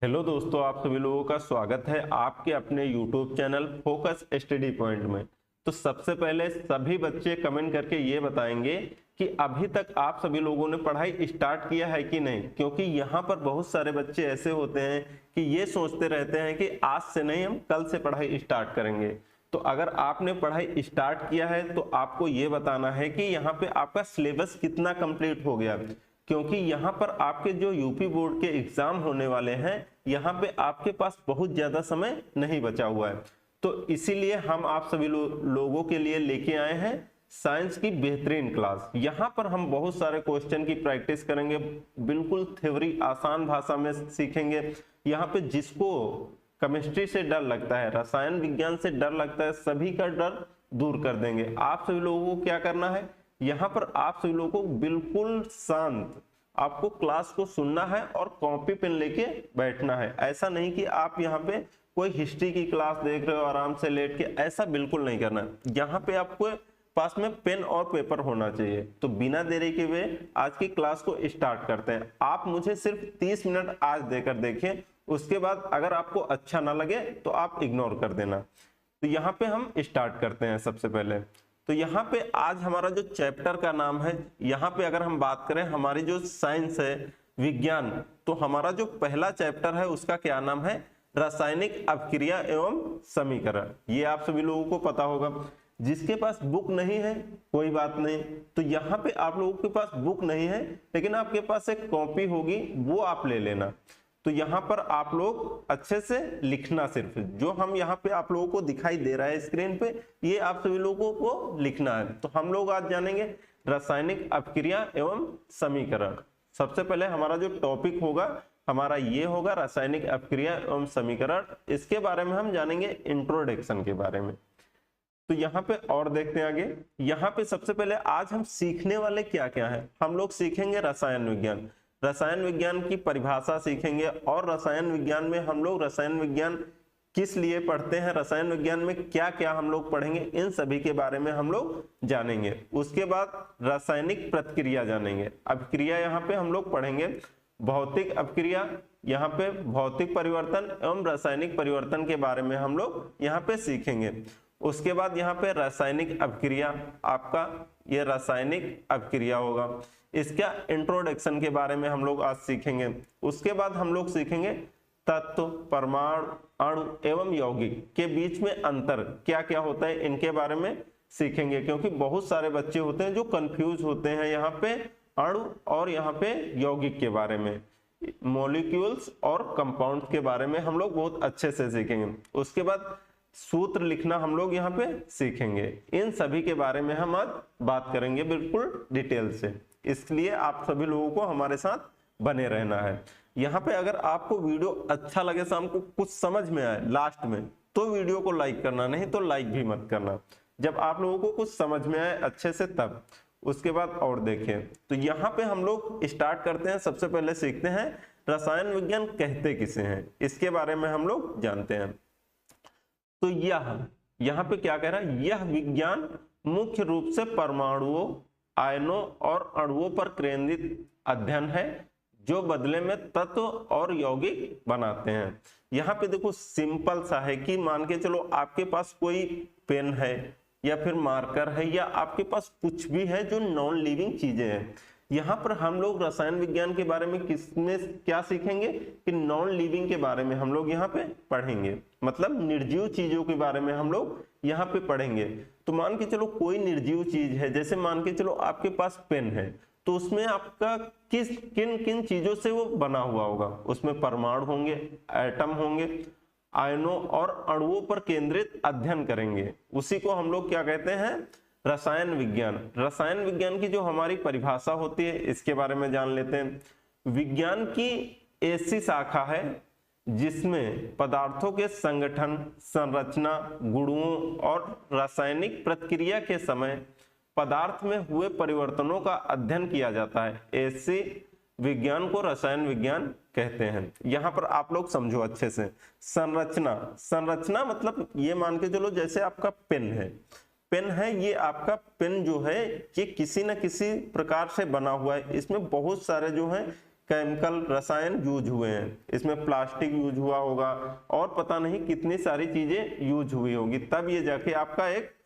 Hello दोस्तों, आप सभी लोगों का स्वागत है आपके अपने YouTube channel focus study point में। तो सबसे पहले सभी बच्चे कमेंट करके ये बताएंगे कि अभी तक आप सभी लोगों ने पढ़ाई स्टार्ट किया है कि नहीं, क्योंकि यहाँ पर बहुत सारे बच्चे ऐसे होते हैं कि ये सोचते रहते हैं कि आज से नहीं, हम कल से पढ़ाई स्टार्ट करेंगे। तो अगर आपने पढ़ाई स्टार्ट किया है तो आपको ये बताना है कि यहाँ पे आपका सिलेबस कितना कंप्लीट हो गया, क्योंकि यहाँ पर आपके जो यूपी बोर्ड के एग्जाम होने वाले हैं, यहाँ पे आपके पास बहुत ज्यादा समय नहीं बचा हुआ है। तो इसीलिए हम आप सभी लोगों के लिए लेके आए हैं साइंस की बेहतरीन क्लास। यहाँ पर हम बहुत सारे क्वेश्चन की प्रैक्टिस करेंगे, बिल्कुल थ्योरी आसान भाषा में सीखेंगे। यहाँ पे जिसको केमिस्ट्री से डर लगता है, रसायन विज्ञान से डर लगता है, सभी का डर दूर कर देंगे। आप सभी लोगों को क्या करना है, यहाँ पर आप सभी लोगों को बिल्कुल शांत आपको क्लास को सुनना है और कॉपी पेन लेके बैठना है। ऐसा नहीं कि आप यहाँ पे कोई हिस्ट्री की क्लास देख रहे हो आराम से लेट के, ऐसा बिल्कुल नहीं करना है। यहाँ पे आपको पास में पेन और पेपर होना चाहिए। तो बिना देरी के हुए आज की क्लास को स्टार्ट करते हैं। आप मुझे सिर्फ 30 मिनट आज देकर देखिए, उसके बाद अगर आपको अच्छा ना लगे तो आप इग्नोर कर देना। तो यहाँ पे हम स्टार्ट करते हैं। सबसे पहले तो यहाँ पे आज हमारा जो चैप्टर का नाम है, यहाँ पे अगर हम बात करें हमारी जो साइंस है विज्ञान, तो हमारा जो पहला चैप्टर है उसका क्या नाम है, रासायनिक अभिक्रिया एवं समीकरण। ये आप सभी लोगों को पता होगा। जिसके पास बुक नहीं है कोई बात नहीं, तो यहाँ पे आप लोगों के पास बुक नहीं है लेकिन आपके पास एक कॉपी होगी, वो आप ले लेना। तो यहाँ पर आप लोग अच्छे से लिखना, सिर्फ जो हम यहाँ पे आप लोगों को दिखाई दे रहा है स्क्रीन पे, ये आप सभी लोगों को लिखना है। तो हम लोग आज जानेंगे रासायनिक अभिक्रिया एवं समीकरण। सबसे पहले हमारा जो टॉपिक होगा हमारा ये होगा रासायनिक अभिक्रिया एवं समीकरण। इसके बारे में हम जानेंगे इंट्रोडक्शन के बारे में। तो यहाँ पे और देखते हैं आगे। यहाँ पे सबसे पहले आज हम सीखने वाले क्या क्या है, हम लोग सीखेंगे रसायन विज्ञान। रसायन विज्ञान की परिभाषा सीखेंगे और रसायन विज्ञान में हम लोग रसायन विज्ञान किस लिए पढ़ते हैं, रसायन विज्ञान में क्या क्या हम लोग पढ़ेंगे, इन सभी के बारे में हम लोग जानेंगे। उसके बाद रासायनिक प्रतिक्रिया जानेंगे। अभिक्रिया यहाँ पे हम लोग पढ़ेंगे, भौतिक अभिक्रिया, यहाँ पे भौतिक परिवर्तन एवं रासायनिक परिवर्तन के बारे में हम लोग यहाँ पे सीखेंगे। उसके बाद यहाँ पे रासायनिक अभिक्रिया, आपका ये रासायनिक अभिक्रिया होगा। इसका इंट्रोडक्शन के बारे में हम लोग आज सीखेंगे। उसके बाद हम लोग सीखेंगे तत्व, परमाणु, अणु एवं यौगिक के बीच में अंतर क्या क्या होता है, इनके बारे में सीखेंगे। क्योंकि बहुत सारे बच्चे होते हैं जो कंफ्यूज होते हैं यहाँ पे अणु और यहाँ पे यौगिक के बारे में, मॉलिक्यूल्स और कंपाउंड के बारे में हम लोग बहुत अच्छे से सीखेंगे। उसके बाद सूत्र लिखना हम लोग यहाँ पे सीखेंगे। इन सभी के बारे में हम आज बात करेंगे बिल्कुल डिटेल से, इसलिए आप सभी लोगों को हमारे साथ बने रहना है। यहाँ पे अगर आपको वीडियो अच्छा लगे, शाम को कुछ समझ में आए लास्ट में, तो वीडियो को लाइक करना, नहीं तो लाइक भी मत करना। जब आप लोगों को कुछ समझ में आए अच्छे से तब। उसके बाद और देखें। तो यहाँ पे हम लोग स्टार्ट करते हैं। सबसे पहले सीखते हैं रसायन विज्ञान कहते किसे हैं, इसके बारे में हम लोग जानते हैं। तो यहाँ पे क्या कह रहा है, यह विज्ञान मुख्य रूप से परमाणुओं, आयनों और अणुओं पर केंद्रित अध्ययन है, जो बदले में तत्व और यौगिक बनाते हैं। यहाँ पे देखो सिंपल सा है कि मान के चलो आपके पास कोई पेन है या फिर मार्कर है या आपके पास कुछ भी है जो नॉन लिविंग चीजें हैं। यहाँ पर हम लोग रसायन विज्ञान के बारे में किसमें क्या सीखेंगे कि नॉन लिविंग के बारे में हम लोग यहाँ पे पढ़ेंगे, मतलब निर्जीव चीजों के बारे में हम लोग यहाँ पे पढ़ेंगे। तो मान के चलो कोई निर्जीव चीज है, जैसे मान के चलो आपके पास पेन है, तो उसमें आपका किन किन चीजों से वो बना हुआ होगा, उसमें परमाणु होंगे, एटम होंगे, आयनों और अणुओं पर केंद्रित अध्ययन करेंगे। उसी को हम लोग क्या कहते हैं, रसायन विज्ञान। रसायन विज्ञान की जो हमारी परिभाषा होती है इसके बारे में जान लेते हैं। विज्ञान की ऐसी शाखा है जिसमें पदार्थों के संगठन, संरचना, गुणों और रासायनिक प्रतिक्रिया के समय पदार्थ में हुए परिवर्तनों का अध्ययन किया जाता है। ऐसे विज्ञान को रसायन विज्ञान कहते हैं। यहाँ पर आप लोग समझो अच्छे से। संरचना, संरचना मतलब ये मान के चलो जैसे आपका पेन है, पेन है, ये आपका पेन जो है ये किसी न किसी प्रकार से बना हुआ है। इसमें बहुत सारे जो है केमिकल रसायन यूज हुए हैं, इसमें प्लास्टिक यूज हुआ होगा और पता नहीं कितनी सारी चीजें यूज हुई होगी, तब ये जाके आपका एक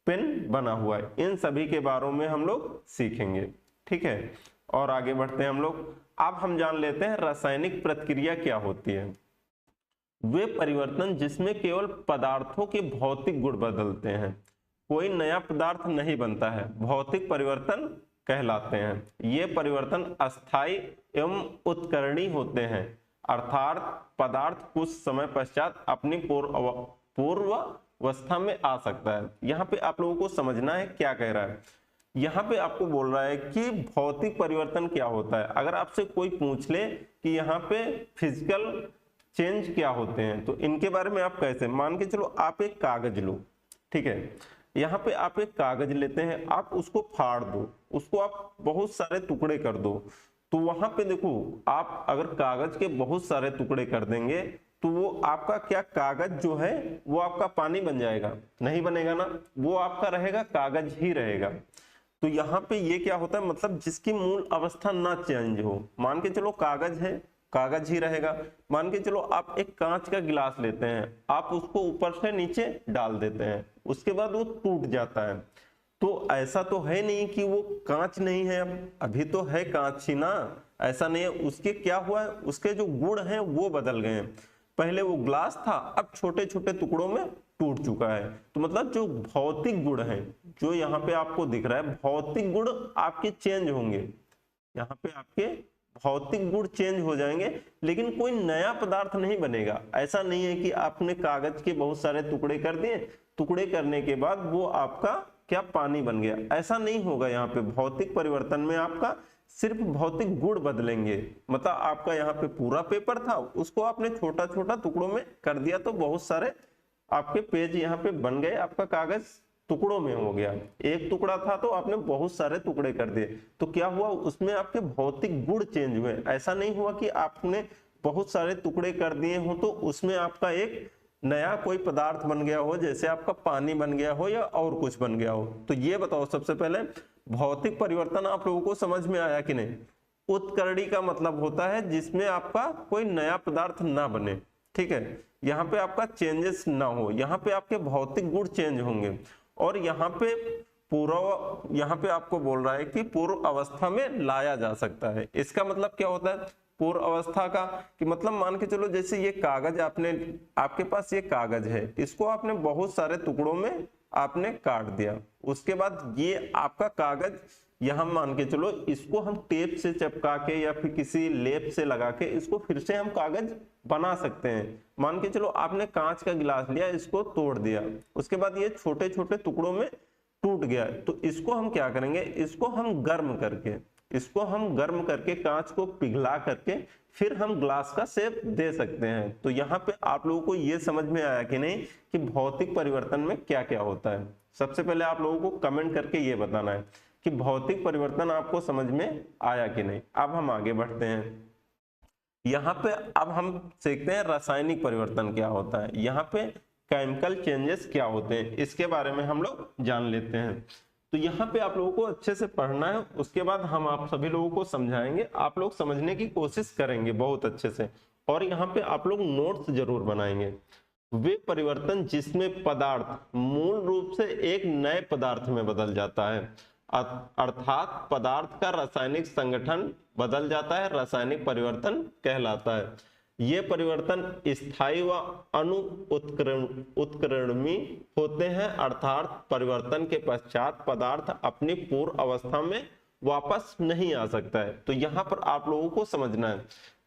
पेन बना हुआ है। इन सभी के बारे में हम लोग सीखेंगे, ठीक है। और आगे बढ़ते हैं हम लोग। अब हम जान लेते हैं रासायनिक प्रतिक्रिया क्या होती है। वे परिवर्तन जिसमें केवल पदार्थों के भौतिक गुण बदलते हैं, कोई नया पदार्थ नहीं बनता है, भौतिक परिवर्तन कहलाते हैं। ये परिवर्तन अस्थायी एवं उत्कर्णी होते हैं, अर्थात पदार्थ कुछ समय पश्चात अपनी पूर्व अवस्था में आ सकता है। यहाँ पे आप लोगों को समझना है क्या कह रहा है। यहाँ पे आपको बोल रहा है कि भौतिक परिवर्तन क्या होता है। अगर आपसे कोई पूछ ले कि यहाँ पे फिजिकल चेंज क्या होते हैं, तो इनके बारे में आप कैसे, मान के चलो आप एक कागज लो, ठीक है। यहाँ पे आप एक कागज लेते हैं, आप उसको फाड़ दो, उसको आप बहुत सारे टुकड़े कर दो, तो वहां पे देखो आप अगर कागज के बहुत सारे टुकड़े कर देंगे तो वो आपका क्या कागज जो है वो आपका पानी बन जाएगा? नहीं बनेगा ना, वो आपका रहेगा कागज ही रहेगा। तो यहाँ पे ये क्या होता है, मतलब जिसकी मूल अवस्था ना चेंज हो, मान के चलो कागज है, कागज ही रहेगा। मान के चलो आप एक कांच का गिलास लेते हैं, आप उसको ऊपर से नीचे डाल देते हैं, उसके बाद वो टूट जाता है। तो ऐसा तो है नहीं कि वो कांच नहीं है, अब अभी तो है कांच ही ना, ऐसा नहीं है। उसके क्या हुआ है, उसके जो गुण हैं वो बदल गए हैं। पहले वो ग्लास था, अब छोटे छोटे टुकड़ों में टूट चुका है। तो मतलब जो भौतिक गुण है, जो यहाँ पे आपको दिख रहा है, भौतिक गुण आपके चेंज होंगे, यहाँ पे आपके भौतिक गुण चेंज हो जाएंगे, लेकिन कोई नया पदार्थ नहीं बनेगा। ऐसा नहीं है कि आपने कागज के बहुत सारे टुकड़े कर दिए, टुकड़े करने के बाद वो आपका क्या पानी बन गया, ऐसा नहीं होगा। यहाँ पे भौतिक परिवर्तन में आपका सिर्फ भौतिक गुण बदलेंगे। मतलब आपका यहाँ पे पूरा पेपर था, उसको आपने छोटा छोटा टुकड़ों में कर दिया, तो बहुत सारे आपके पेज यहाँ पे बन गए, आपका कागज टुकड़ों में हो गया। एक टुकड़ा था तो आपने बहुत सारे टुकड़े कर दिए, तो क्या हुआ, उसमें आपके भौतिक गुण चेंज हुए। ऐसा नहीं हुआ कि आपने बहुत सारे टुकड़े कर दिए हो तो उसमें आपका एक नया कोई पदार्थ बन गया हो, जैसे आपका पानी बन गया हो या और कुछ बन गया हो। तो ये बताओ सबसे पहले, भौतिक परिवर्तन आप लोगों को समझ में आया कि नहीं? उत्कर्णी का मतलब होता है जिसमें आपका कोई नया पदार्थ ना बने, ठीक है, यहाँ पे आपका चेंजेस ना हो, यहाँ पे आपके भौतिक गुण चेंज होंगे। और यहाँ पे पूर्व, यहाँ पे आपको बोल रहा है कि पूर्व अवस्था में लाया जा सकता है। इसका मतलब क्या होता है पूर्व अवस्था का, कि मतलब मान के चलो जैसे ये कागज आपने, आपके पास ये कागज है, इसको आपने बहुत सारे टुकड़ों में आपने काट दिया, उसके बाद ये आपका कागज यहाँ मान के चलो इसको हम टेप से चिपका के या फिर किसी लेप से लगा के इसको फिर से हम कागज बना सकते हैं। मान के चलो आपने कांच का गिलास लिया, इसको तोड़ दिया, उसके बाद ये छोटे छोटे टुकड़ों में टूट गया, तो इसको हम क्या करेंगे, इसको हम गर्म करके कांच को पिघला करके फिर हम ग्लास का शेप दे सकते हैं। तो यहाँ पे आप लोगों को ये समझ में आया कि नहीं कि भौतिक परिवर्तन में क्या क्या होता है? सबसे पहले आप लोगों को कमेंट करके ये बताना है कि भौतिक परिवर्तन आपको समझ में आया कि नहीं। अब हम आगे बढ़ते हैं, यहाँ पे अब हम सीखते हैं रासायनिक परिवर्तन क्या होता है, यहाँ पे केमिकल चेंजेस क्या होते हैं, इसके बारे में हम लोग जान लेते हैं। तो यहाँ पे आप लोगों को अच्छे से पढ़ना है, उसके बाद हम आप सभी लोगों को समझाएंगे, आप लोग समझने की कोशिश करेंगे बहुत अच्छे से, और यहाँ पे आप लोग नोट्स जरूर बनाएंगे। वे परिवर्तन जिसमें पदार्थ मूल रूप से एक नए पदार्थ में बदल जाता है, अर्थात पदार्थ का रासायनिक संगठन बदल जाता है, रासायनिक परिवर्तन कहलाता है। ये परिवर्तन स्थायी व उत्क्रमणी होते हैं, अर्थात परिवर्तन के पश्चात पदार्थ अपनी पूर्व अवस्था में वापस नहीं आ सकता है। तो यहाँ पर आप लोगों को समझना है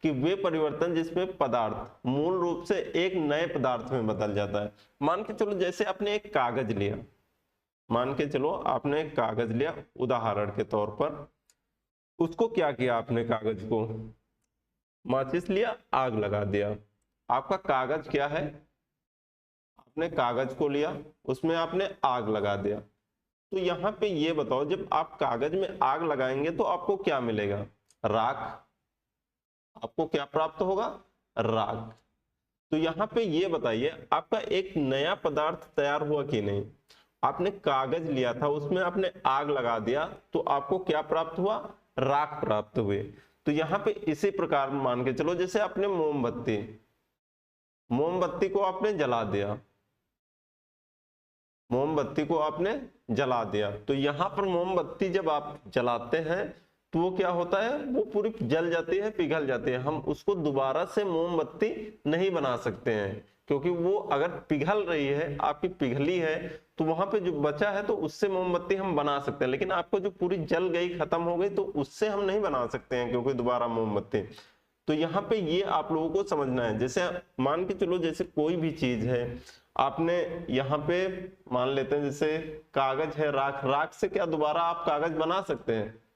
कि वे परिवर्तन जिसमें पदार्थ मूल रूप से एक नए पदार्थ में बदल जाता है। मान के चलो जैसे आपने एक कागज लिया, मान के चलो आपने एक कागज लिया उदाहरण के तौर पर, उसको क्या किया आपने, कागज को माचिस लिया, आग लगा दिया। आपका कागज क्या है, आपने कागज को लिया, उसमें आपने आग लगा दिया। तो यहाँ पे ये बताओ, जब आप कागज में आग लगाएंगे तो आपको क्या मिलेगा, राख, आपको क्या प्राप्त होगा, राख। तो यहाँ पे ये बताइए आपका एक नया पदार्थ तैयार हुआ कि नहीं? आपने कागज लिया था, उसमें आपने आग लगा दिया, तो आपको क्या प्राप्त हुआ, राख प्राप्त हुए। तो यहाँ पे इसी प्रकार मान के चलो, जैसे आपने मोमबत्ती को आपने जला दिया, मोमबत्ती को आपने जला दिया, तो यहाँ पर मोमबत्ती जब आप जलाते हैं तो वो क्या होता है, वो पूरी जल जाती है, पिघल जाती है। हम उसको दोबारा से मोमबत्ती नहीं बना सकते हैं, क्योंकि वो अगर पिघल रही है, आपकी पिघली है, तो वहां पे जो बचा है तो उससे मोमबत्ती हम बना सकते हैं। लेकिन आपको जो पूरी जल गई, खत्म हो गई, तो उससे हम नहीं बना सकते हैं, क्योंकि दोबारा मोमबत्ती। तो यहाँ पे ये आप लोगों को समझना है। जैसे मान के चलो, जैसे कोई भी चीज है, आपने यहाँ पे मान लेते हैं जैसे कागज है, राख से क्या दोबारा आप कागज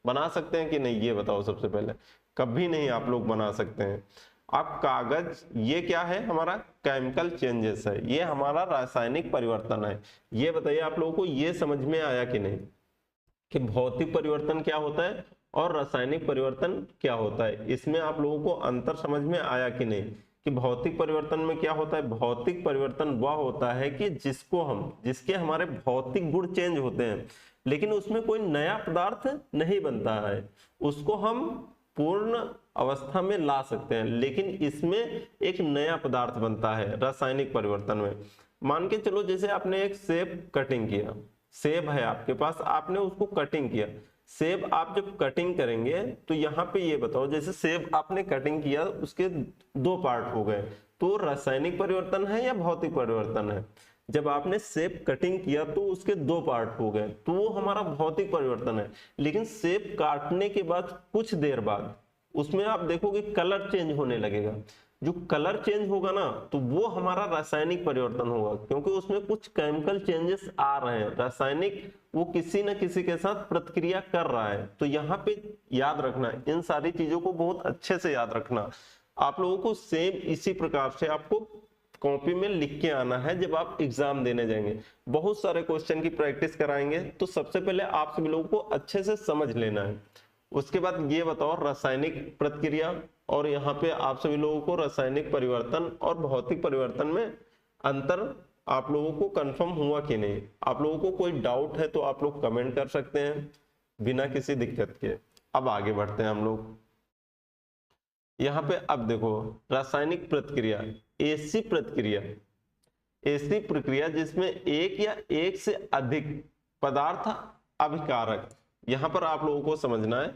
बना सकते हैं कि नहीं, ये बताओ सबसे पहले। कभी नहीं आप लोग बना सकते हैं। आप कागज, ये क्या है, हमारा केमिकल चेंजेस है, ये हमारा रासायनिक परिवर्तन है। ये बताइए आप लोगों को ये समझ में आया कि नहीं, कि भौतिक परिवर्तन क्या होता है और रासायनिक परिवर्तन क्या होता है। इसमें आप लोगों को अंतर समझ में आया कि नहीं, कि भौतिक परिवर्तन में क्या होता है। भौतिक परिवर्तन वह होता है कि जिसके हमारे भौतिक गुण चेंज होते हैं, लेकिन उसमें कोई नया पदार्थ नहीं बनता है, उसको हम पूर्ण अवस्था में ला सकते हैं, लेकिन इसमें एक नया पदार्थ बनता है रासायनिक परिवर्तन में। मान के चलो, जैसे आपने एक सेब कटिंग किया, सेब है आपके पास, आपने उसको कटिंग किया। सेब आप जब कटिंग करेंगे तो यहाँ पे ये बताओ, जैसे सेब आपने कटिंग किया, उसके दो पार्ट हो गए, तो रासायनिक परिवर्तन है या भौतिक परिवर्तन है। जब आपने सेब कटिंग किया तो उसके दो पार्ट हो गए, तो वो हमारा भौतिक परिवर्तन है। लेकिन सेब काटने के बाद कुछ देर बाद उसमें आप देखोगे कलर चेंज होने लगेगा। जो कलर चेंज होगा ना, तो वो हमारा रासायनिक परिवर्तन होगा, क्योंकि उसमें कुछ केमिकल चेंजेस आ रहे हैं, रासायनिक वो किसी न किसी के साथ प्रतिक्रिया कर रहा है। तो यहाँ पे याद रखना, इन सारी चीजों को बहुत अच्छे से याद रखना। आप लोगों को सेम इसी प्रकार से आपको कॉपी में लिख के आना है। जब आप एग्जाम देने जाएंगे, बहुत सारे क्वेश्चन की प्रैक्टिस कराएंगे, तो सबसे पहले आप सभी लोगों को अच्छे से समझ लेना है। उसके बाद ये बताओ रासायनिक प्रतिक्रिया, और यहाँ पे आप सभी लोगों को रासायनिक परिवर्तन और भौतिक परिवर्तन में अंतर आप लोगों को कंफर्म हुआ कि नहीं। आप लोगों को कोई डाउट है तो आप लोग कमेंट कर सकते हैं बिना किसी दिक्कत के। अब आगे बढ़ते हैं हम लोग। यहाँ पे अब देखो, रासायनिक प्रतिक्रिया, ऐसी प्रक्रिया जिसमें एक या एक से अधिक पदार्थ अभिकारक, यहाँ पर आप लोगों को समझना है,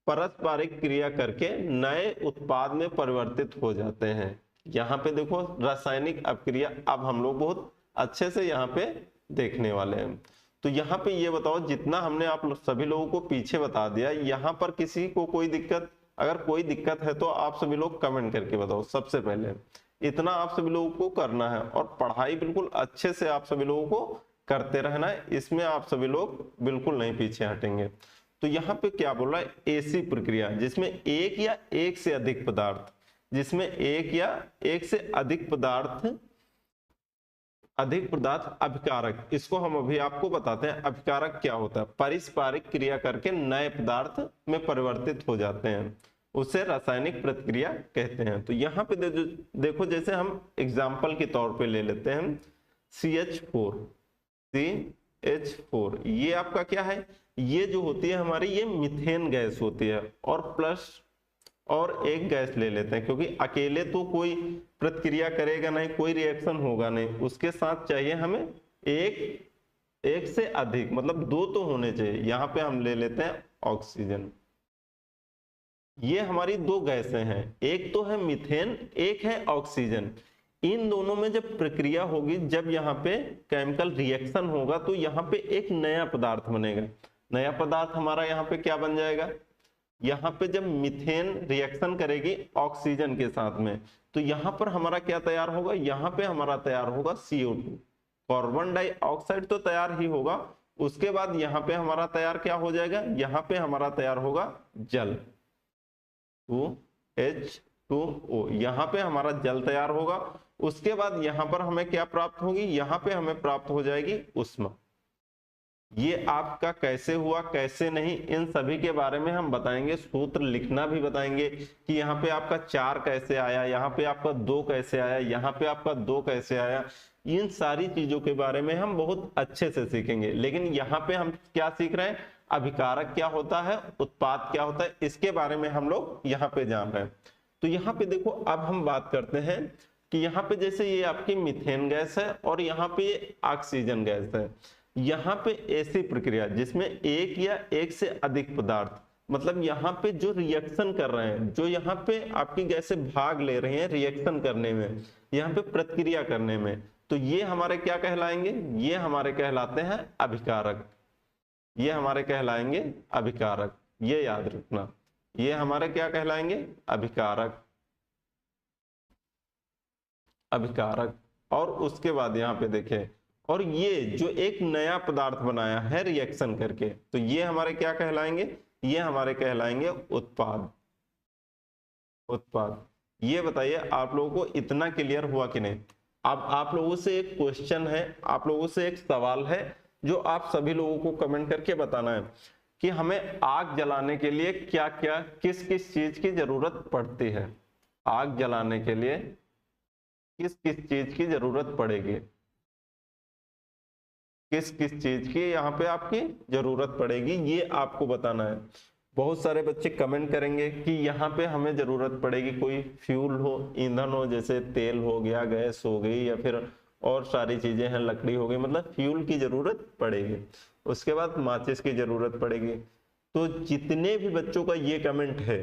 पारस्परिक क्रिया करके नए उत्पाद में परिवर्तित हो जाते हैं। यहाँ पे देखो रासायनिक अभिक्रिया, अब हम लोग बहुत अच्छे से यहाँ पे देखने वाले हैं। तो यहाँ पे ये बताओ, जितना हमने आप सभी लोगों को पीछे बता दिया, यहाँ पर किसी को कोई दिक्कत, अगर कोई दिक्कत है तो आप सभी लोग कमेंट करके बताओ। सबसे पहले इतना आप सभी लोगों को करना है, और पढ़ाई बिल्कुल अच्छे से आप सभी लोगों को करते रहना है, इसमें आप सभी लोग बिल्कुल नहीं पीछे हटेंगे। तो यहाँ पे क्या बोल रहा है, ऐसी प्रक्रिया जिसमें एक या एक से अधिक पदार्थ, जिसमें एक या एक से अधिक पदार्थ अभिकारक, इसको हम अभी आपको बताते हैं। अभिकारक क्या होता है, पारस्परिक क्रिया करके नए पदार्थ में परिवर्तित हो जाते हैं, उसे रासायनिक प्रतिक्रिया कहते हैं। तो यहाँ पे देखो, जैसे हम एग्जाम्पल के तौर पे ले लेते हैं CH4, ये आपका क्या है, ये जो होती है हमारी, ये मीथेन गैस होती है, और प्लस और एक गैस ले लेते हैं, क्योंकि अकेले तो कोई प्रतिक्रिया करेगा नहीं, कोई रिएक्शन होगा नहीं, उसके साथ चाहिए हमें एक से अधिक, मतलब दो तो होने चाहिए। यहाँ पे हम ले लेते हैं ऑक्सीजन। ये हमारी दो गैसें हैं, एक तो है मीथेन, एक है ऑक्सीजन। इन दोनों में जब प्रक्रिया होगी, जब यहाँ पे केमिकल रिएक्शन होगा, तो यहाँ पे एक नया पदार्थ बनेगा। नया पदार्थ हमारा यहाँ पे क्या बन जाएगा, यहाँ पे जब मीथेन रिएक्शन करेगी ऑक्सीजन के साथ में, तो यहाँ पर हमारा क्या तैयार होगा, यहाँ पे हमारा तैयार होगा CO2, कार्बन डाइऑक्साइड तो तैयार ही होगा। उसके बाद यहाँ पे हमारा तैयार क्या हो जाएगा, यहाँ पे हमारा तैयार होगा जल, 2H2O, यहाँ पे हमारा जल तैयार होगा। उसके बाद यहाँ पर हमें क्या प्राप्त होगी, यहाँ पे हमें प्राप्त हो जाएगी ऊष्मा। ये आपका कैसे हुआ कैसे नहीं, इन सभी के बारे में हम बताएंगे, सूत्र लिखना भी बताएंगे कि यहाँ पे आपका 4 कैसे आया, यहाँ पे आपका 2 कैसे आया, यहाँ पे आपका 2 कैसे आया। इन सारी चीजों के बारे में हम बहुत अच्छे से सीखेंगे। लेकिन यहाँ पे हम क्या सीख रहे हैं, अभिकारक क्या होता है, उत्पाद क्या होता है, इसके बारे में हम लोग यहाँ पे जान रहे हैं। तो यहाँ पे देखो अब हम बात करते हैं कि यहाँ पे जैसे ये आपकी मीथेन गैस है और यहाँ पे ये ऑक्सीजन गैस है। यहाँ पे ऐसी प्रक्रिया जिसमें एक या एक से अधिक पदार्थ, मतलब यहाँ पे जो रिएक्शन कर रहे हैं, जो यहाँ पे आपकी गैसें भाग ले रही हैं रिएक्शन करने में, यहाँ पे प्रतिक्रिया करने में, तो ये हमारे क्या कहलाएंगे, ये हमारे कहलाते हैं अभिकारक। ये हमारे कहलाएंगे अभिकारक, ये याद रखना, ये हमारे क्या कहलाएंगे, अभिकारक। अभिकारक। और उसके बाद यहाँ पे देखें, और ये जो एक नया पदार्थ बनाया है रिएक्शन करके, तो ये हमारे क्या कहलाएंगे, ये हमारे कहलाएंगे उत्पाद। उत्पाद। ये बताइए आप लोगों को इतना क्लियर हुआ कि नहीं। अब आप लोगों से एक क्वेश्चन है, आप लोगों से एक सवाल है जो आप सभी लोगों को कमेंट करके बताना है कि हमें आग जलाने के लिए क्या क्या, किस किस चीज की जरूरत पड़ती है। आग जलाने के लिए किस किस चीज की जरूरत पड़ेगी, किस किस चीज की यहाँ पे आपकी जरूरत पड़ेगी, ये आपको बताना है। बहुत सारे बच्चे कमेंट करेंगे कि यहाँ पे हमें जरूरत पड़ेगी कोई फ्यूल हो, ईंधन हो, जैसे तेल हो गया, गैस हो गई, या फिर और सारी चीजें हैं, लकड़ी हो गई, मतलब फ्यूल की जरूरत पड़ेगी। उसके बाद माचिस की जरूरत पड़ेगी। तो जितने भी बच्चों का ये कमेंट है,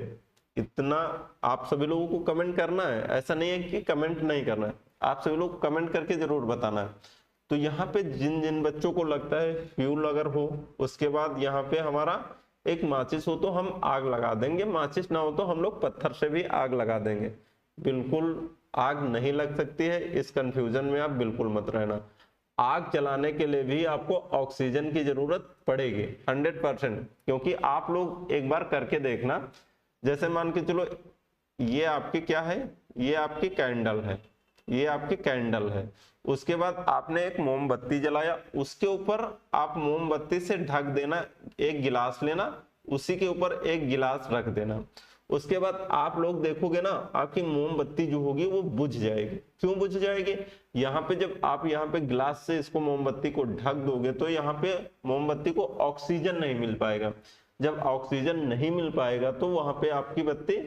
इतना आप सभी लोगों को कमेंट करना है, ऐसा नहीं है कि कमेंट नहीं करना है, आप सभी लोग कमेंट करके जरूर बताना है। तो यहाँ पे जिन जिन बच्चों को लगता है फ्यूल अगर हो, उसके बाद यहाँ पे हमारा एक माचिस हो तो हम आग लगा देंगे, माचिस ना हो तो हम लोग पत्थर से भी आग लगा देंगे। बिल्कुल आग नहीं लग सकती है, इस कंफ्यूजन में आप बिल्कुल मत रहना। आग जलाने के लिए भी आपको ऑक्सीजन की जरूरत पड़ेगी 100%, क्योंकि आप लोग एक बार करके देखना। जैसे मान के चलो ये आपकी क्या है, ये आपकी कैंडल है, ये आपकी कैंडल है। उसके बाद आपने एक मोमबत्ती जलाया, उसके ऊपर आप मोमबत्ती से ढक देना, एक गिलास लेना, उसी के ऊपर एक गिलास रख देना। उसके बाद आप लोग देखोगे ना, आपकी मोमबत्ती जो होगी वो बुझ जाएगी। क्यों बुझ जाएगी, यहाँ पे जब आप यहाँ पे गिलास से इसको मोमबत्ती को ढक दोगे तो यहाँ पे मोमबत्ती को ऑक्सीजन नहीं मिल पाएगा। जब ऑक्सीजन नहीं मिल पाएगा तो वहां पे आपकी बत्ती,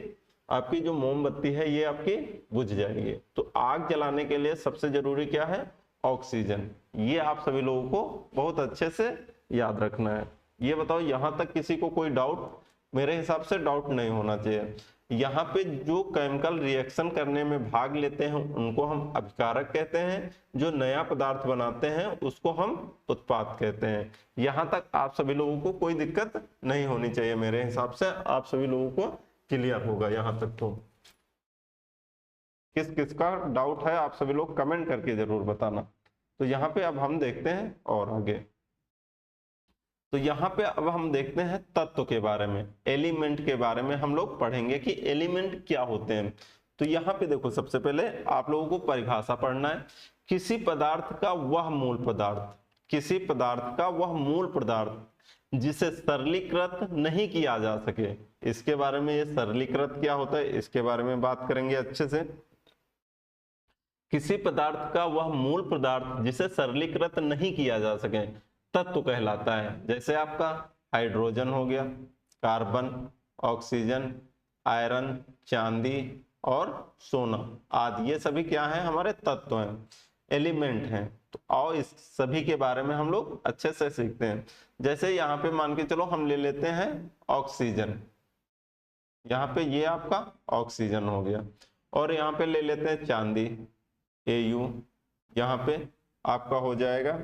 आपकी जो मोमबत्ती है ये आपकी बुझ जाएगी। तो आग जलाने के लिए सबसे जरूरी क्या है, ऑक्सीजन। ये आप सभी लोगों को बहुत अच्छे से याद रखना है। ये बताओ यहां तक किसी को कोई डाउट, मेरे हिसाब से डाउट नहीं होना चाहिए। यहाँ पे जो केमिकल रिएक्शन करने में भाग लेते हैं उनको हम अभिकारक कहते हैं, जो नया पदार्थ बनाते हैं उसको हम उत्पाद कहते हैं। यहाँ तक आप सभी लोगों को कोई दिक्कत नहीं होनी चाहिए, मेरे हिसाब से आप सभी लोगों को क्लियर होगा यहाँ तक। तो किस किस का डाउट है आप सभी लोग कमेंट करके जरूर बताना। तो यहाँ पे अब हम देखते हैं और आगे। तो यहाँ पे अब हम देखते हैं तत्व के बारे में, एलिमेंट के बारे में हम लोग पढ़ेंगे कि एलिमेंट क्या होते हैं। तो यहाँ पे देखो सबसे पहले आप लोगों को परिभाषा पढ़ना है। किसी पदार्थ का वह मूल पदार्थ, किसी पदार्थ का वह मूल पदार्थ जिसे सरलीकृत नहीं किया जा सके। इसके बारे में, ये सरलीकृत क्या होता है इसके बारे में बात करेंगे अच्छे से। किसी पदार्थ का वह मूल पदार्थ जिसे सरलीकृत नहीं किया जा सके तत्व कहलाता है। जैसे आपका हाइड्रोजन हो गया, कार्बन, ऑक्सीजन, आयरन, चांदी और सोना आदि, ये सभी क्या है, हमारे तत्व हैं, एलिमेंट हैं। तो और इस सभी के बारे में हम लोग अच्छे से सीखते हैं। जैसे यहाँ पे मान के चलो हम ले लेते हैं ऑक्सीजन, यहाँ पे ये आपका ऑक्सीजन हो गया, और यहाँ पे ले लेते हैं चांदी, Au, यहाँ पे आपका हो जाएगा।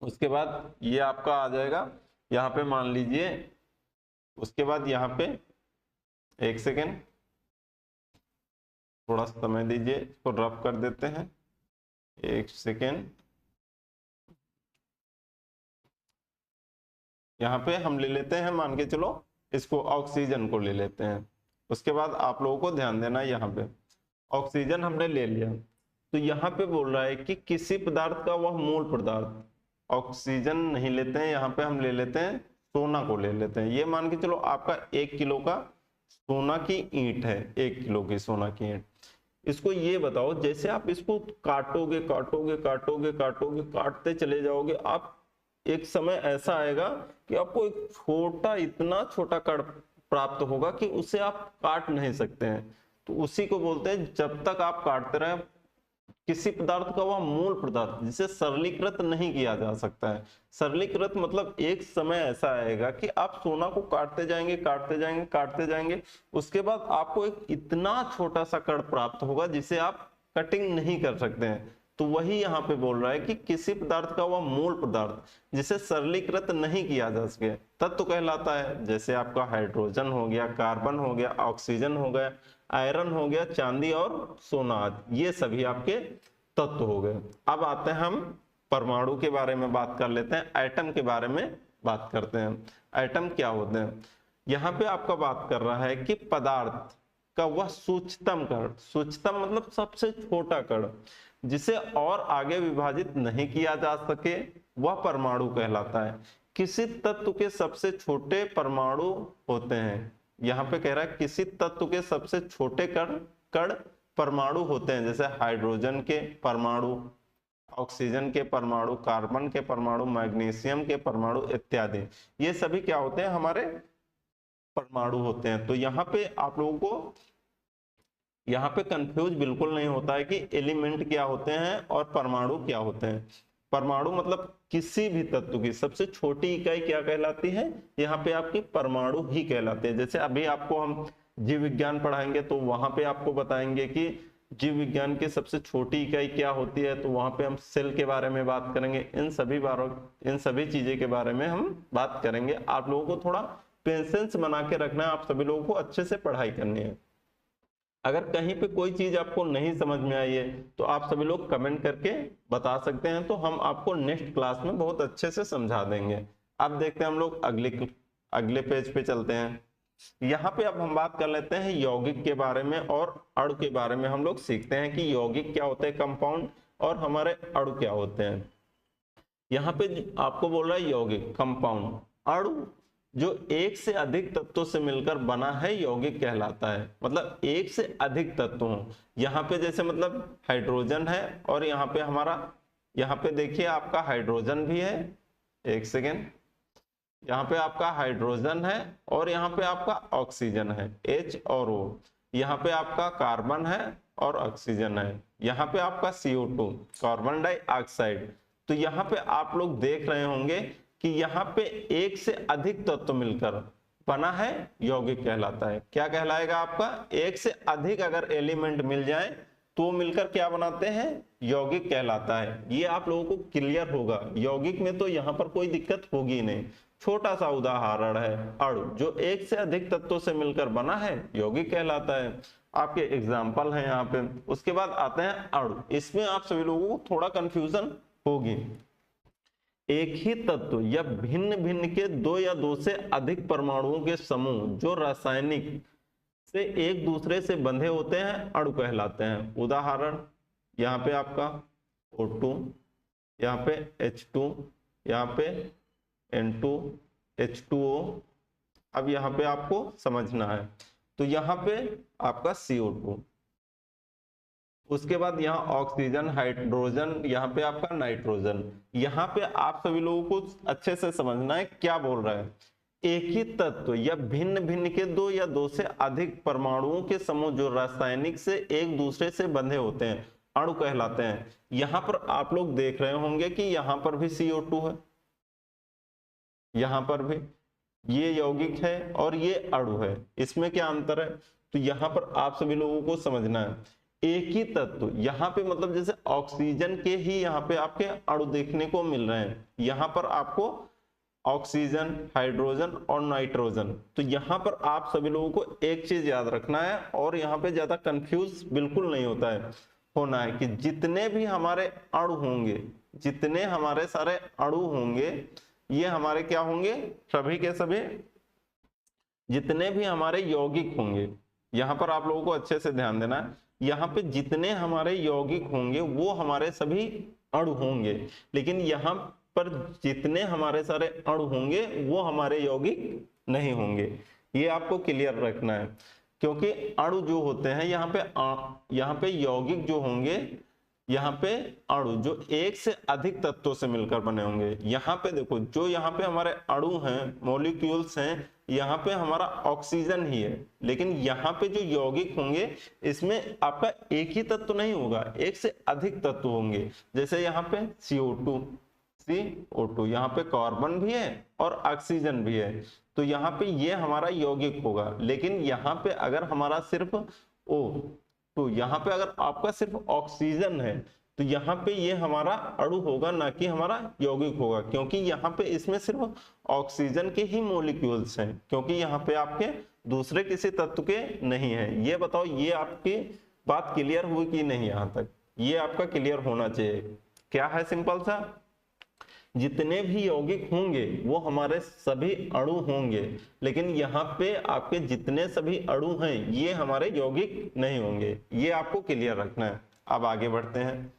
उसके बाद ये आपका आ जाएगा, यहाँ पे मान लीजिए, उसके बाद यहाँ पे एक सेकेंड, थोड़ा समय दीजिए, इसको रफ कर देते हैं, एक सेकेंड। यहाँ पे हम ले लेते हैं, मान के चलो इसको ऑक्सीजन को ले लेते हैं। उसके बाद आप लोगों को ध्यान देना, यहाँ पे ऑक्सीजन हमने ले लिया, तो यहाँ पे बोल रहा है कि किसी पदार्थ का वह मूल पदार्थ, ऑक्सीजन नहीं लेते हैं, यहाँ पे हम ले लेते हैं सोना को ले लेते हैं। ये मान के चलो आपका 1 किलो का सोना की ईंट है, 1 किलो की सोना की ईंट। इसको ये बताओ, जैसे आप इसको काटोगे काटोगे काटोगे काटोगे, काटते चले जाओगे, आप एक समय ऐसा आएगा कि आपको एक छोटा, इतना छोटा कण प्राप्त होगा कि उसे आप काट नहीं सकते हैं। तो उसी को बोलते हैं, जब तक आप काटते रहे किसी पदार्थ का वह मूल पदार्थ जिसे सरलीकृत नहीं किया जा सकता है। सरलीकृत मतलब एक समय ऐसा आएगा कि आप सोना को काटते जाएंगे, काटते जाएंगे, काटते जाएंगे, उसके बाद आपको एक इतना छोटा सा कण प्राप्त होगा जिसे आप कटिंग नहीं कर सकते हैं। तो वही यहाँ पे बोल रहा है कि किसी पदार्थ का वह मूल पदार्थ जिसे सरलीकृत नहीं किया जा सके तत्व कहलाता है। जैसे आपका हाइड्रोजन हो गया, कार्बन हो गया, ऑक्सीजन हो गया, आयरन हो गया, चांदी और सोना, ये सभी आपके तत्व हो गए। अब आते हैं हम परमाणु के बारे में बात कर लेते हैं, एटम के बारे में बात करते हैं। एटम क्या होते हैं? यहाँ पे आपका बात कर रहा है कि पदार्थ का वह सूक्ष्मतम कण, सूक्ष्मतम मतलब सबसे छोटा कण, जिसे और आगे विभाजित नहीं किया जा सके, वह परमाणु कहलाता है। किसी तत्व के सबसे छोटे परमाणु होते हैं। यहाँ पे कह रहा है किसी तत्व के सबसे छोटे कण परमाणु होते हैं, जैसे हाइड्रोजन के परमाणु, ऑक्सीजन के परमाणु, कार्बन के परमाणु, मैग्नीशियम के परमाणु इत्यादि। ये सभी क्या होते हैं? हमारे परमाणु होते हैं। तो यहाँ पे आप लोगों को यहाँ पे कंफ्यूज बिल्कुल नहीं होता है कि एलिमेंट क्या होते हैं और परमाणु क्या होते हैं। परमाणु मतलब किसी भी तत्व की सबसे छोटी इकाई क्या कहलाती है? यहाँ पे आपकी परमाणु ही कहलाते हैं। जैसे अभी आपको हम जीव विज्ञान पढ़ाएंगे तो वहां पे आपको बताएंगे कि जीव विज्ञान की सबसे छोटी इकाई क्या होती है, तो वहां पे हम सेल के बारे में बात करेंगे। इन सभी चीजें के बारे में हम बात करेंगे। आप लोगों को थोड़ा पेशेंस बना के रखना है, आप सभी लोगों को अच्छे से पढ़ाई करनी है। अगर कहीं पे कोई चीज आपको नहीं समझ में आई है तो आप सभी लोग कमेंट करके बता सकते हैं, तो हम आपको नेक्स्ट क्लास में बहुत अच्छे से समझा देंगे। अब देखते हैं हम लोग अगले पेज पे चलते हैं। यहाँ पे अब हम बात कर लेते हैं यौगिक के बारे में और अणु के बारे में। हम लोग सीखते हैं कि यौगिक क्या होते हैं, कंपाउंड, और हमारे अणु क्या होते हैं। यहाँ पे आपको बोल रहा है यौगिक, कंपाउंड, अणु जो एक से अधिक तत्वों से मिलकर बना है यौगिक कहलाता है। मतलब एक से अधिक तत्व हो। यहाँ पे जैसे मतलब हाइड्रोजन है और यहाँ पे हमारा, यहाँ पे देखिए आपका हाइड्रोजन भी है, एक सेकेंड, यहाँ पे आपका हाइड्रोजन है और यहाँ पे आपका ऑक्सीजन है, H और O। यहाँ पे आपका कार्बन है और ऑक्सीजन है। यहाँ पे आपका CO2, कार्बन डाइऑक्साइड। तो यहाँ पे आप लोग देख रहे होंगे कि यहाँ पे एक से अधिक तत्व मिलकर बना है यौगिक कहलाता है। क्या कहलाएगा आपका? एक से अधिक अगर एलिमेंट मिल जाए तो मिलकर क्या बनाते हैं? यौगिक कहलाता है। ये आप लोगों को क्लियर होगा। यौगिक में तो यहाँ पर कोई दिक्कत होगी नहीं। छोटा सा उदाहरण है अणु, जो एक से अधिक तत्वों से मिलकर बना है यौगिक कहलाता है। आपके एग्जाम्पल है यहाँ पे। उसके बाद आते हैं अणु। इसमें आप सभी लोगों को थोड़ा कंफ्यूजन होगी। एक ही तत्व या भिन्न भिन्न के दो या दो से अधिक परमाणुओं के समूह जो रासायनिक से एक दूसरे से बंधे होते हैं अणु कहलाते हैं। उदाहरण यहाँ पे आपका O2, यहाँ पे H2, यहाँ पे N2, H2O। अब यहाँ पे आपको समझना है, तो यहाँ पे आपका CO2, उसके बाद यहाँ ऑक्सीजन, हाइड्रोजन, यहाँ पे आपका नाइट्रोजन। यहाँ पे आप सभी लोगों को अच्छे से समझना है क्या बोल रहा है। एक ही तत्व या भिन्न भिन्न के दो या दो से अधिक परमाणुओं के समूह जो रासायनिक से एक दूसरे से बंधे होते हैं अणु कहलाते हैं। यहाँ पर आप लोग देख रहे होंगे कि यहाँ पर भी CO2 है, यहाँ पर भी ये यौगिक है और ये अणु है। इसमें क्या अंतर है? तो यहाँ पर आप सभी लोगों को समझना है, एक ही तत्व, यहाँ पे मतलब जैसे ऑक्सीजन के ही यहाँ पे आपके अणु देखने को मिल रहे हैं। यहाँ पर आपको ऑक्सीजन, हाइड्रोजन और नाइट्रोजन। तो यहाँ पर आप सभी लोगों को एक चीज याद रखना है, और यहाँ पे ज्यादा कंफ्यूज बिल्कुल नहीं होना है कि जितने भी हमारे अणु होंगे, जितने हमारे सारे अणु होंगे, ये हमारे क्या होंगे? सभी के सभी जितने भी हमारे यौगिक होंगे, यहाँ पर आप लोगों को अच्छे से ध्यान देना है। यहाँ पे जितने हमारे यौगिक होंगे वो हमारे सभी अणु होंगे, लेकिन यहाँ पर जितने हमारे सारे अणु होंगे वो हमारे यौगिक नहीं होंगे। ये आपको क्लियर रखना है, क्योंकि अणु जो होते हैं यहाँ पे यौगिक जो होंगे यहाँ पे अणु जो एक से अधिक तत्वों से मिलकर बने होंगे। यहाँ पे देखो, जो यहाँ पे हमारे अणु हैं, मॉलिक्यूल्स हैं, यहाँ पे हमारा ऑक्सीजन ही है, लेकिन यहाँ पे जो यौगिक होंगे इसमें आपका एक ही तत्व नहीं होगा, एक से अधिक तत्व होंगे। जैसे यहाँ पे CO2 यहाँ पे कार्बन भी है और ऑक्सीजन भी है, तो यहाँ पे ये हमारा यौगिक होगा। लेकिन यहाँ पे अगर हमारा सिर्फ O2, यहाँ पे अगर आपका सिर्फ ऑक्सीजन है तो यहाँ पे ये हमारा अणु होगा, ना कि हमारा यौगिक होगा, क्योंकि यहाँ पे इसमें सिर्फ ऑक्सीजन के ही मॉलिक्यूल्स हैं, क्योंकि यहाँ पे आपके दूसरे किसी तत्व के नहीं है। ये बताओ, ये आपकी बात क्लियर हुई कि नहीं? यहाँ तक ये आपका क्लियर होना चाहिए। क्या है? सिंपल सा, जितने भी यौगिक होंगे वो हमारे सभी अणु होंगे, लेकिन यहाँ पे आपके जितने सभी अणु हैं ये हमारे यौगिक नहीं होंगे। ये आपको क्लियर रखना है। अब आगे बढ़ते हैं।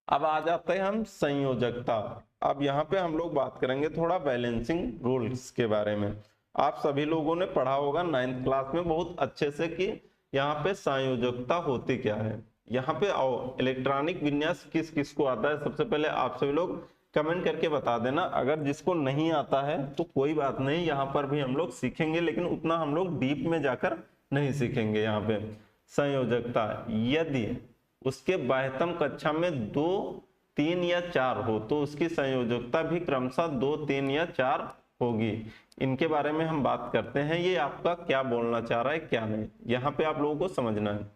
अब आ जाते हैं हम संयोजकता। अब यहाँ पे हम लोग बात करेंगे थोड़ा बैलेंसिंग रूल्स के बारे में। आप सभी लोगों ने पढ़ा होगा 9th क्लास में बहुत अच्छे से कि यहाँ पे संयोजकता होती क्या है। यहाँ पे आओ, इलेक्ट्रॉनिक विन्यास किस किस को आता है? सबसे पहले आप सभी लोग कमेंट करके बता देना। अगर जिसको नहीं आता है तो कोई बात नहीं, यहाँ पर भी हम लोग सीखेंगे, लेकिन उतना हम लोग डीप में जाकर नहीं सीखेंगे। यहाँ पे संयोजकता, यदि उसके बाह्यतम कक्षा में 2, 3 या 4 हो तो उसकी संयोजकता भी क्रमशः 2, 3 या 4 होगी। इनके बारे में हम बात करते हैं। ये आपका क्या बोलना चाह रहा है क्या नहीं, यहाँ पे आप लोगों को समझना है।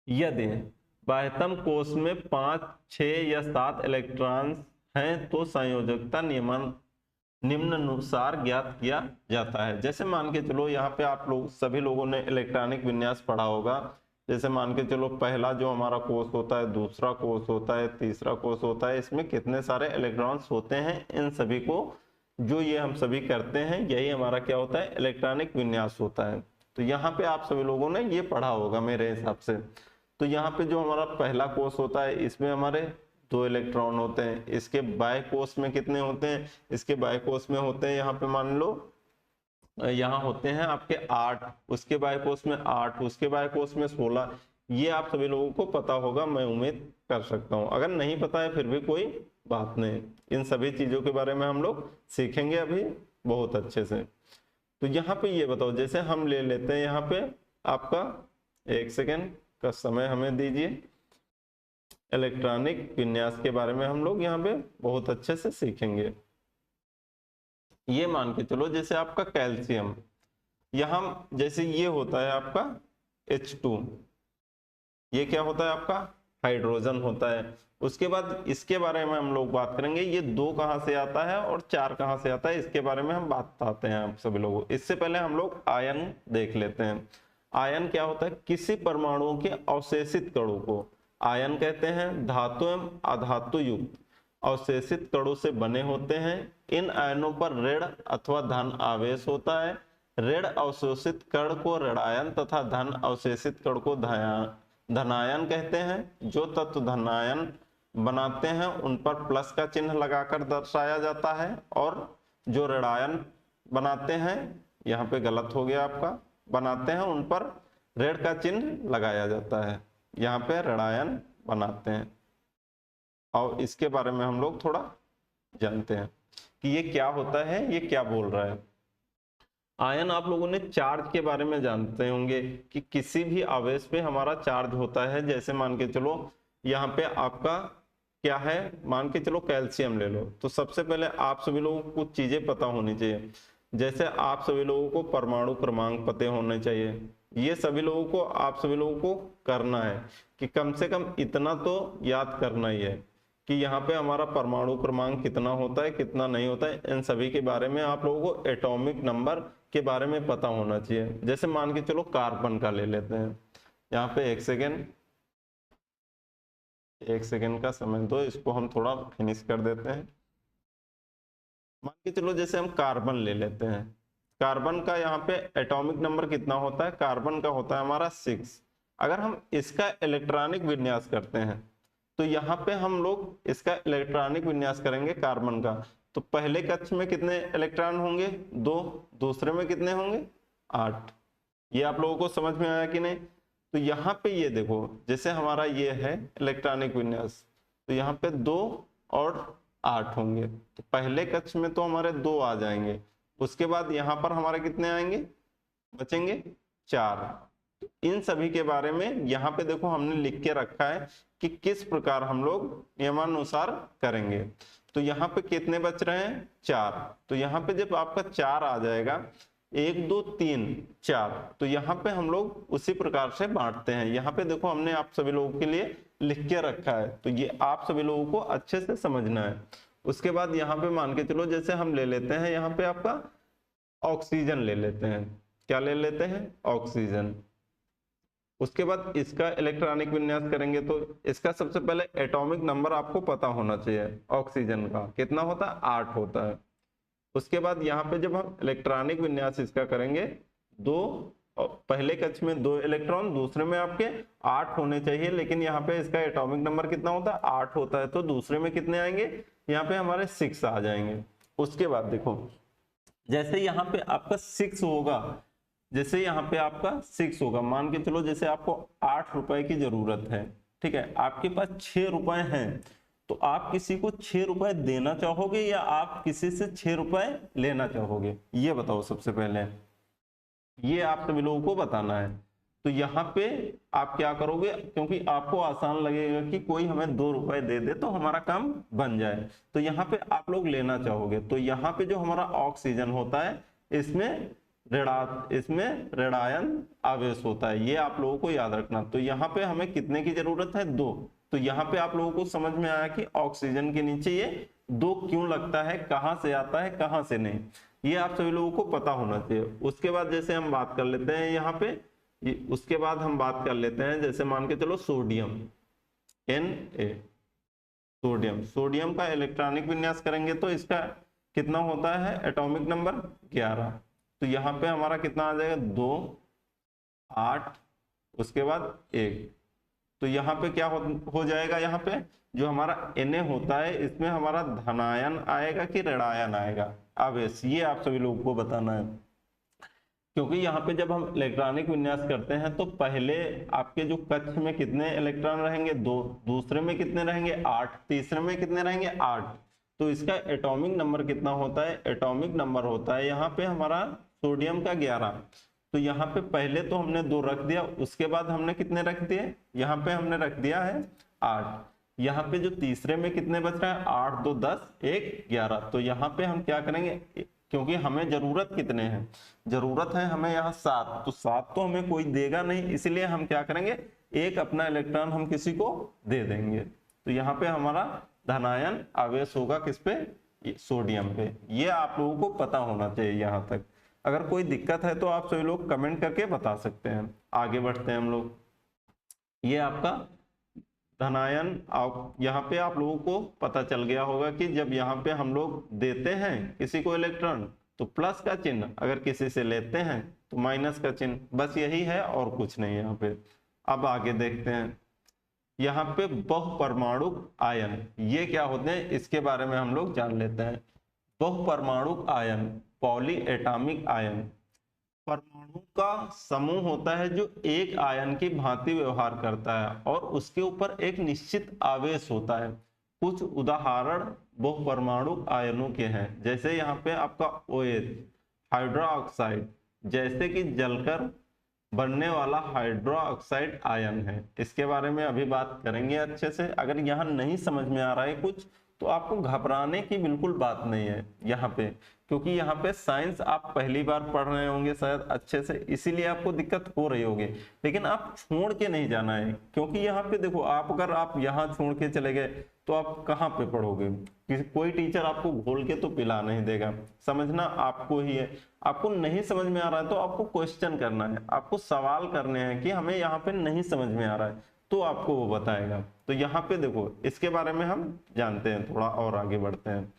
यदि बाह्यतम कोश में 5, 6 या 7 इलेक्ट्रॉन हैं तो संयोजकता निम्नानुसार ज्ञात किया जाता है। जैसे मान के चलो, यहाँ पे आप लोग सभी लोगों ने इलेक्ट्रॉनिक विन्यास पढ़ा होगा। जैसे मान के चलो, पहला जो हमारा कोश होता है, दूसरा कोश होता है, तीसरा कोश होता है, इसमें कितने सारे इलेक्ट्रॉन्स होते हैं, इन सभी को जो ये हम सभी करते हैं यही हमारा क्या होता है? इलेक्ट्रॉनिक विन्यास होता है। तो यहाँ पे आप सभी लोगों ने ये पढ़ा होगा मेरे हिसाब से। तो यहाँ पे जो हमारा पहला कोश होता है इसमें हमारे 2 इलेक्ट्रॉन होते हैं। इसके बाह्य कोश में कितने होते हैं? इसके बाह्य कोश में होते हैं, यहाँ पे मान लो यहाँ होते हैं आपके 8, उसके बाह्य कोश में 8, उसके बाह्य कोश में 16। ये आप सभी लोगों को पता होगा, मैं उम्मीद कर सकता हूँ। अगर नहीं पता है फिर भी कोई बात नहीं, इन सभी चीजों के बारे में हम लोग सीखेंगे अभी बहुत अच्छे से। तो यहाँ पे ये बताओ, जैसे हम ले लेते हैं यहाँ पे आपका 1 सेकेंड का समय हमें दीजिए। इलेक्ट्रॉनिक विन्यास के बारे में हम लोग यहाँ पे बहुत अच्छे से सीखेंगे। ये मान के चलो, जैसे आपका कैल्शियम, यहाँ जैसे ये होता है आपका H2, ये क्या होता है आपका? हाइड्रोजन होता है। उसके बाद इसके बारे में हम लोग बात करेंगे, ये 2 कहाँ से आता है और 4 कहाँ से आता है, इसके बारे में हम बात आते हैं आप सभी लोगों। इससे पहले हम लोग आयन देख लेते हैं। आयन क्या होता है? किसी परमाणुओं के अवशेषित कणों को आयन कहते हैं। धातु एवं अधातु युक्त अवशेषित कणों से बने होते हैं। इन आयनों पर ऋण अथवा धन आवेश होता है। ऋण अवशोषित कण को ऋणायन तथा धन अवशेषित कण को धनायन कहते हैं। जो तत्व धनायन बनाते हैं उन पर प्लस का चिन्ह लगाकर दर्शाया जाता है, और जो ऋणायन बनाते हैं, यहाँ पे गलत हो गया आपका, बनाते हैं उन पर ऋण का चिन्ह लगाया जाता है। यहाँ पे ऋणायन बनाते हैं। और इसके बारे में हम लोग थोड़ा जानते हैं कि ये क्या होता है, ये क्या बोल रहा है। आयन आप लोगों ने चार्ज के बारे में जानते होंगे कि किसी भी आवेश पे हमारा चार्ज होता है। जैसे मान के चलो, यहाँ पे आपका क्या है, मान के चलो कैल्शियम ले लो, तो सबसे पहले आप सभी लोगों को कुछ चीजें पता होनी चाहिए। जैसे आप सभी लोगों को परमाणु क्रमांक पते होने चाहिए। ये सभी लोगों को, आप सभी लोगों को करना है कि कम से कम इतना तो याद करना ही है कि यहाँ पे हमारा परमाणु क्रमांक कितना होता है, कितना नहीं होता है। इन सभी के बारे में आप लोगों को एटॉमिक नंबर के बारे में पता होना चाहिए। जैसे मान के चलो कार्बन का ले लेते हैं। यहाँ पे 1 सेकेंड का समय दो, इसको हम थोड़ा फिनिश कर देते हैं। मान के चलो, जैसे हम कार्बन ले लेते हैं। कार्बन का यहाँ पे एटॉमिक नंबर कितना होता है? कार्बन का होता है हमारा 6। अगर हम इसका इलेक्ट्रॉनिक विन्यास करते हैं तो यहाँ पे हम लोग इसका इलेक्ट्रॉनिक विन्यास करेंगे कार्बन का, तो पहले कक्ष में कितने इलेक्ट्रॉन होंगे? 2। दूसरे में कितने होंगे? 8। ये आप लोगों को समझ में आया कि नहीं? तो यहाँ पे ये देखो, जैसे हमारा ये है इलेक्ट्रॉनिक विन्यास, तो यहाँ पे 2 और 8 होंगे, तो पहले कक्ष में तो हमारे 2 आ जाएंगे, उसके बाद यहाँ पर हमारे कितने आएंगे, बचेंगे 4। तो इन सभी के बारे में यहाँ पे देखो हमने लिख के रखा है कि किस प्रकार हम लोग नियमानुसार करेंगे। तो यहाँ पे कितने बच रहे हैं, 4। तो यहाँ पे जब आपका 4 आ जाएगा, 1 2 3 4, तो यहाँ पे हम लोग उसी प्रकार से बांटते हैं। यहाँ पे देखो हमने आप सभी लोगों के लिए लिख के रखा है, तो ये आप सभी लोगों को अच्छे से समझना है। उसके बाद यहाँ पे मान के चलो, जैसे हम ले लेते हैं यहाँ पे आपका ऑक्सीजन ले लेते हैं, क्या ले लेते हैं, ऑक्सीजन। उसके बाद इसका इलेक्ट्रॉनिक विन्यास करेंगे, तो इसका सबसे पहले एटॉमिक नंबर आपको पता होना चाहिए। ऑक्सीजन का कितना होता है, 8 होता है। उसके बाद यहाँ पे जब हम इलेक्ट्रॉनिक विन्यास इसका करेंगे, 2 पहले कक्ष में 2 इलेक्ट्रॉन, दूसरे में आपके 8 होने चाहिए, लेकिन यहाँ पे इसका एटॉमिक नंबर कितना होता है, 8 होता है, तो दूसरे में कितने आएंगे, यहाँ पे हमारे 6 आ जाएंगे। उसके बाद देखो, जैसे यहाँ पे आपका 6 होगा, जैसे यहाँ पे आपका 6 होगा, मान के चलो जैसे आपको 8 रुपए की जरूरत है, ठीक है, आपके पास 6 रुपए हैं, तो आप किसी को 6 रुपए देना चाहोगे या आप किसी से 6 रुपए लेना चाहोगे, ये बताओ सबसे पहले, ये आप सभी लोगों को बताना है। तो यहाँ पे आप क्या करोगे, क्योंकि आपको आसान लगेगा कि कोई हमें 2 रुपए दे दे तो हमारा काम बन जाए, तो यहाँ पे आप लोग लेना चाहोगे। तो यहाँ पे जो हमारा ऑक्सीजन होता है, इसमें ऋणायन आवेश होता है, ये आप लोगों को याद रखना। तो यहाँ पे हमें कितने की जरूरत है, 2। तो यहाँ पे आप लोगों को समझ में आया कि ऑक्सीजन के नीचे ये 2 क्यों लगता है, कहाँ से आता है, कहाँ से नहीं, ये आप सभी लोगों को पता होना चाहिए। उसके बाद जैसे हम बात कर लेते हैं यहाँ पे, उसके बाद हम बात कर लेते हैं, जैसे मान के चलो सोडियम, Na, सोडियम का इलेक्ट्रॉनिक विन्यास करेंगे, तो इसका कितना होता है, एटॉमिक नंबर 11। तो यहाँ पे हमारा कितना आ जाएगा, 2 8, उसके बाद 1। तो यहाँ पे क्या हो जाएगा, यहाँ पे जो हमारा Na होता है, इसमें हमारा धनायन आएगा कि ऋणायन आएगा आवेश, ये आप सभी लोगों को बताना है। क्योंकि यहाँ पे जब हम इलेक्ट्रॉनिक विन्यास करते हैं, तो पहले आपके जो कक्ष में कितने इलेक्ट्रॉन रहेंगे, 2, दूसरे में कितने रहेंगे, 8, तीसरे में कितने रहेंगे, 8। तो इसका एटॉमिक नंबर कितना होता है, एटॉमिक नंबर होता है यहाँ पे हमारा सोडियम का 11। तो यहाँ पे पहले तो हमने 2 रख दिया, उसके बाद हमने कितने रख दिए, यहाँ पे हमने रख दिया है 8। यहाँ पे जो तीसरे में कितने बच रहा है, 8 2 10 1 11। तो यहाँ पे हम क्या करेंगे, क्योंकि हमें जरूरत कितने हैं, जरूरत है हमें यहाँ 7, तो 7 तो हमें कोई देगा नहीं, इसलिए हम क्या करेंगे, 1 अपना इलेक्ट्रॉन हम किसी को दे देंगे। तो यहाँ पे हमारा धनायन आवेश होगा किस पे, सोडियम पे। ये आप लोगों को पता होना चाहिए यहाँ तक। अगर कोई दिक्कत है तो आप सभी लोग कमेंट करके बता सकते हैं। आगे बढ़ते हैं हम लोग। ये आपका धनायन, यहाँ पे आप लोगों को पता चल गया होगा कि जब यहाँ पे हम लोग देते हैं किसी को इलेक्ट्रॉन, तो प्लस का चिन्ह, अगर किसी से लेते हैं तो माइनस का चिन्ह, बस यही है और कुछ नहीं यहाँ पे। अब आगे देखते हैं, यहाँ पे बहुपरमाणुक आयन, ये क्या होते हैं, इसके बारे में हम लोग जान लेते हैं। बहुपरमाणुक आयन, पॉली एटॉमिक आयन, परमाणु का समूह होता है जो एक आयन की भांति व्यवहार करता है और उसके ऊपर एक निश्चित आवेश होता है। कुछ उदाहरण बहुपरमाणु आयनों के हैं, जैसे यहाँ पे आपका OH, हाइड्रोक्साइड, जैसे कि जलकर बनने वाला हाइड्रोक्साइड आयन है। इसके बारे में अभी बात करेंगे अच्छे से। अगर यहाँ नहीं समझ में आ रहा है कुछ, तो आपको घबराने की बिल्कुल बात नहीं है यहाँ पे, क्योंकि यहाँ पे साइंस आप पहली बार पढ़ रहे होंगे शायद अच्छे से, इसीलिए आपको दिक्कत हो रही होगी। लेकिन आप छोड़ के नहीं जाना है, क्योंकि यहाँ पे देखो, आप अगर आप यहाँ छोड़ के चले गए तो आप कहाँ पे पढ़ोगे, कोई टीचर आपको घोल के तो पिला नहीं देगा, समझना आपको ही है। आपको नहीं समझ में आ रहा है तो आपको क्वेश्चन करना है, आपको सवाल करने हैं कि हमें यहाँ पे नहीं समझ में आ रहा है, तो आपको वो बताएगा। तो यहाँ पे देखो, इसके बारे में हम जानते हैं, थोड़ा और आगे बढ़ते हैं।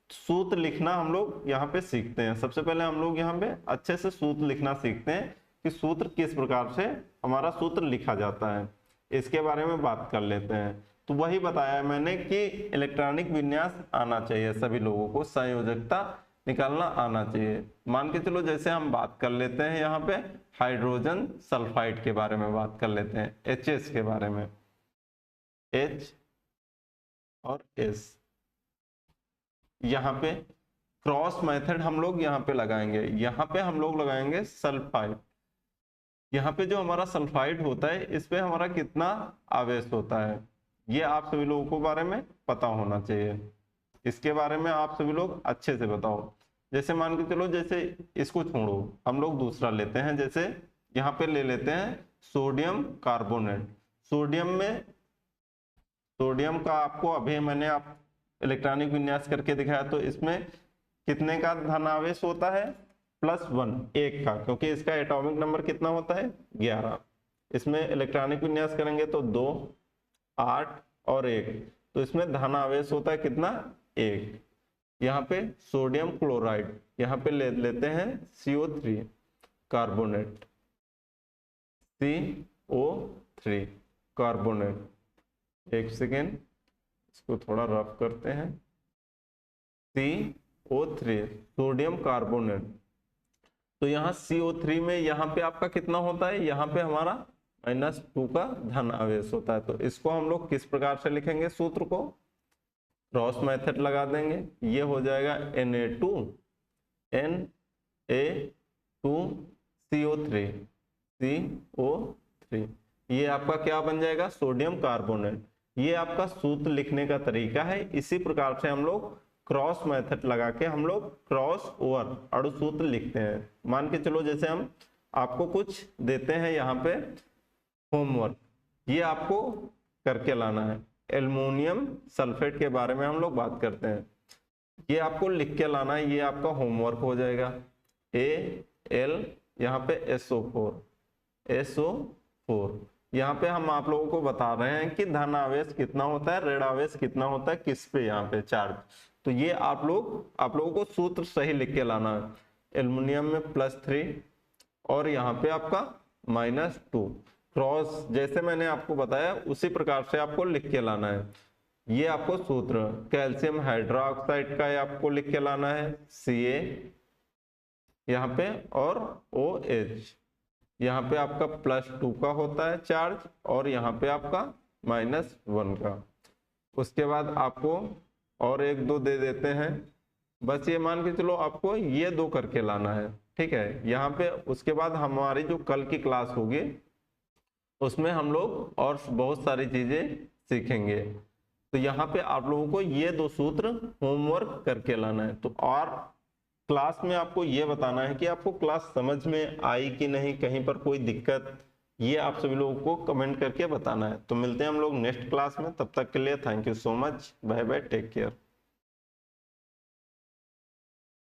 सूत्र लिखना हम लोग यहाँ पे सीखते हैं। सबसे पहले हम लोग यहाँ पे अच्छे से सूत्र लिखना सीखते हैं कि सूत्र किस प्रकार से हमारा सूत्र लिखा जाता है, इसके बारे में बात कर लेते हैं। तो वही बताया मैंने कि इलेक्ट्रॉनिक विन्यास आना चाहिए सभी लोगों को, संयोजकता निकालना आना चाहिए। मान के चलो जैसे हम बात कर लेते हैं यहाँ पे हाइड्रोजन सल्फाइड के बारे में बात कर लेते हैं, HS के बारे में, H और S। यहाँ पे क्रॉस मेथड हम लोग यहाँ पे लगाएंगे, यहाँ पे हम लोग लगाएंगे सल्फाइड। यहाँ पे जो हमारा सल्फाइड होता है इस पे हमारा कितना आवेश होता है ये आप सभी लोगों को बारे में पता होना चाहिए। इसके बारे में आप सभी लोग अच्छे से बताओ। जैसे मान के चलो, जैसे इसको छोड़ो, हम लोग दूसरा लेते हैं। जैसे यहाँ पे ले लेते हैं सोडियम कार्बोनेट। सोडियम का आपको अभी मैंने आप इलेक्ट्रॉनिक विन्यास करके दिखाया, तो इसमें कितने का धन आवेश होता है? +1, 1 का, क्योंकि इसका एटॉमिक नंबर कितना होता है? 11। इसमें इलेक्ट्रॉनिक विन्यास करेंगे तो 2, 8 और 1, तो इसमें धन आवेश होता है कितना? 1। यहाँ पे सोडियम क्लोराइड, यहाँ पे ले लेते हैं CO3 कार्बोनेट, CO3 कार्बोनेट। एक सेकेंड, इसको थोड़ा रफ करते हैं। CO3 सोडियम कार्बोनेट, तो यहाँ CO3 में यहाँ पे आपका कितना होता है? यहाँ पे हमारा -2 का धन आवेश होता है। तो इसको हम लोग किस प्रकार से लिखेंगे? सूत्र को क्रॉस मेथड लगा देंगे, ये हो जाएगा Na2CO3 ये आपका क्या बन जाएगा? Sodium carbonate. ये आपका सूत्र लिखने का तरीका है। इसी प्रकार से हम लोग क्रॉस मेथड लगा के हम लोग क्रॉस ओवर अणु सूत्र लिखते हैं। मान के चलो जैसे हम आपको कुछ देते हैं यहाँ पे होमवर्क, ये आपको करके लाना है। एल्युमिनियम सल्फेट के बारे में हम लोग बात करते हैं, ये आपको लिख के लाना है। ये आपका होमवर्क हो जाएगा। Al यहाँ पे SO4 यहाँ पे हम आप लोगों को बता रहे हैं कि धन आवेश कितना होता है, ऋण आवेश कितना होता है, किस पे यहाँ पे चार्ज। तो ये आप लोगों को सूत्र सही लिख के लाना है। एल्युमिनियम में +3 और यहाँ पे आपका -2। क्रॉस जैसे मैंने आपको बताया उसी प्रकार से आपको लिख के लाना है। ये आपको सूत्र कैल्शियम हाइड्रोक्साइड का आपको लिख के लाना है, Ca यहाँ पे और OH। यहाँ पे आपका +2 का होता है चार्ज और यहाँ पे आपका -1 का। उसके बाद आपको और 1-2 दे देते हैं। बस ये मान के चलो आपको ये 2 करके लाना है, ठीक है। यहाँ पे उसके बाद हमारी जो कल की क्लास होगी उसमें हम लोग और बहुत सारी चीजें सीखेंगे। तो यहाँ पे आप लोगों को ये 2 सूत्र होमवर्क करके लाना है। तो और क्लास में आपको ये बताना है कि आपको क्लास समझ में आई कि नहीं, कहीं पर कोई दिक्कत, ये आप सभी लोगों को कमेंट करके बताना है। तो मिलते हैं हम लोग नेक्स्ट क्लास में, तब तक के लिए thank you so much, bye bye, take care.